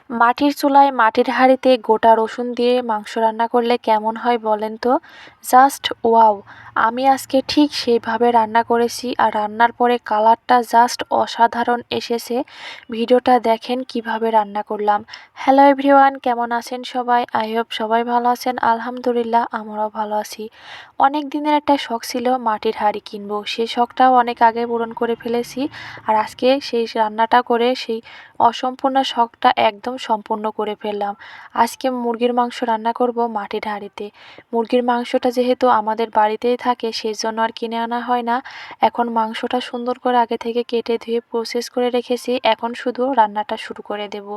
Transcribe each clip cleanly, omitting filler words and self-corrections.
মাটির চুলায় মাটির হাঁড়িতে গোটা রসুন দিয়ে মাংস রান্না করলে কেমন হয় বলেন তো? Just wow! আমি আজকে ঠিক সেইভাবে রান্না করেছি আর রান্নার পরে কালারটা জাস্ট অসাধারণ এসেছে। ভিডিওটা দেখেন কিভাবে রান্না করলাম। হ্যালো এভরিওয়ান, কেমন আছেন সবাই? আই হোপ সবাই ভালো আছেন। আলহামদুলিল্লাহ আমরাও ভালো আছি। অনেক দিনের একটা শখ ছিল মাটির হাঁড়ি কিনবো। সেই শখটাও অনেক আগে পূরণ করে ফেলেছি। আর আজকে সেই রান্নাটা করে সেই অসম্পূর্ণ শখটা একদম সম্পূর্ণ করে ফেললাম। আজকে মুরগির মাংস রান্না করব মাটির হাঁড়িতে। মুরগির মাংসটা যেহেতু আমাদের বাড়িতেই থাকে সেই জন্য আর কিনে আনা হয় না। এখন মাংসটা সুন্দর করে আগে থেকে কেটে ধুয়ে প্রসেস করে রেখেছি, এখন শুধু রান্নাটা শুরু করে দেব।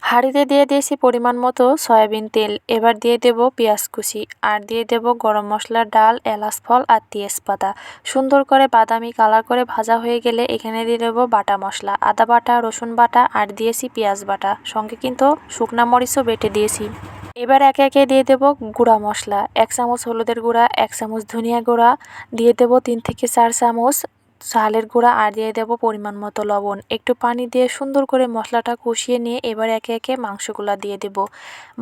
হাঁড়িতে দিয়ে দিয়েছি পরিমাণ মতো সয়াবিন তেল। এবার দিয়ে দেব পেঁয়াজ কুচি আর দিয়ে দেব গরম মশলা, ডাল, এলাচ ফল আর তেজপাতা। সুন্দর করে বাদামি কালার করে ভাজা হয়ে গেলে এখানে দিয়ে দেবো বাটা মশলা, আদা বাটা, রসুন বাটা আর দিয়েছি পেঁয়াজ বাটা, সঙ্গে কিন্তু শুকনা মরিচও বেটে দিয়েছি। এবার একে একে দিয়ে দেব গুঁড়া মশলা। 1 চামচ হলুদের গুঁড়া, 1 চামচ ধনিয়া গুঁড়া, দিয়ে দেব 3 থেকে 4 চামচ ঝালের গুঁড়া আর দিয়ে দেব পরিমাণ মতো লবণ। একটু পানি দিয়ে সুন্দর করে মশলাটা কষিয়ে নিয়ে এবার একে একে মাংসগুলা দিয়ে দেব।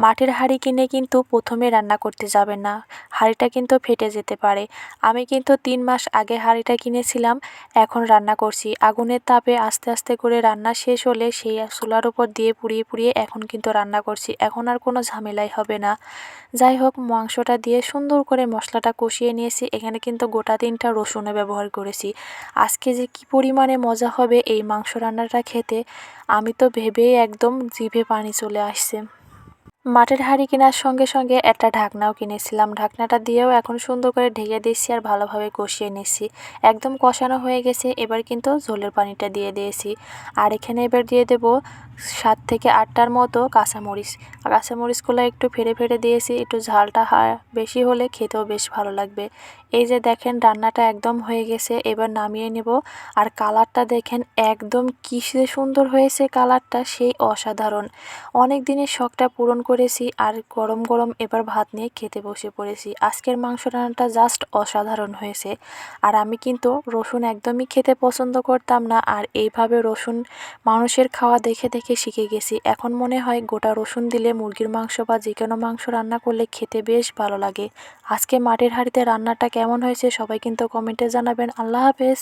মাটির হাঁড়ি কিনে কিন্তু প্রথমে রান্না করতে যাবেন না, হাঁড়িটা কিন্তু ফেটে যেতে পারে। আমি কিন্তু 3 মাস আগে হাঁড়িটা কিনেছিলাম, এখন রান্না করছি আগুনের তাপে আস্তে আস্তে করে। রান্না শেষ হলে সেই চুলার উপর দিয়ে পুড়িয়ে পুড়িয়ে এখন কিন্তু রান্না করছি, এখন আর কোনো ঝামেলাই হবে না। যাই হোক, মাংসটা দিয়ে সুন্দর করে মশলাটা কষিয়ে নিয়েছি। এখানে কিন্তু গোটা 3টা রসুনও ব্যবহার করেছি। আজকে যে কি পরিমাণে মজা হবে এই মাংস রান্নাটা খেতে, আমি তো ভেবেই একদম জিভে পানি চলে আসছে। মাটির হাঁড়ি কেনার সঙ্গে সঙ্গে একটা ঢাকনাও কিনেছিলাম। ঢাকনাটা দিয়েও এখন সুন্দর করে ঢেকে দিচ্ছি আর ভালোভাবে কষিয়ে নিচ্ছি। একদম কষানো হয়ে গেছে, এবার কিন্তু ঝোলের পানিটা দিয়ে দিয়েছি। আর এখানে এবার দিয়ে দেব 7 থেকে 8টার মতো কাঁচামরিচ। কাঁচামরিচগুলো একটু ফেড়ে ফেড়ে দিয়েছি, একটু ঝালটা বেশি হলে খেতেও বেশ ভালো লাগবে। এই যে দেখেন রান্নাটা একদম হয়ে গেছে, এবার নামিয়ে নেব। আর কালারটা দেখেন একদম কি সুন্দর হয়েছে, কালারটা সেই অসাধারণ। অনেক দিনের শখটা পূরণ করেছি আর গরম গরম এবার ভাত নিয়ে খেতে বসে পড়েছি। আজকের মাংস রান্নাটা জাস্ট অসাধারণ হয়েছে। আর আমি কিন্তু রসুন একদমই খেতে পছন্দ করতাম না, আর এইভাবে রসুন মানুষের খাওয়া দেখে দেখে শিখে গেছি। এখন মনে হয় গোটা রসুন দিলে মুরগির মাংস বা যে কোনো মাংস রান্না করলে খেতে বেশ ভালো লাগে। আজকে মাটির হাঁড়িতে রান্নাটা কেমন হয়েছে সবাই কিন্তু কমেন্টে জানাবেন। আল্লাহ হাফেজ।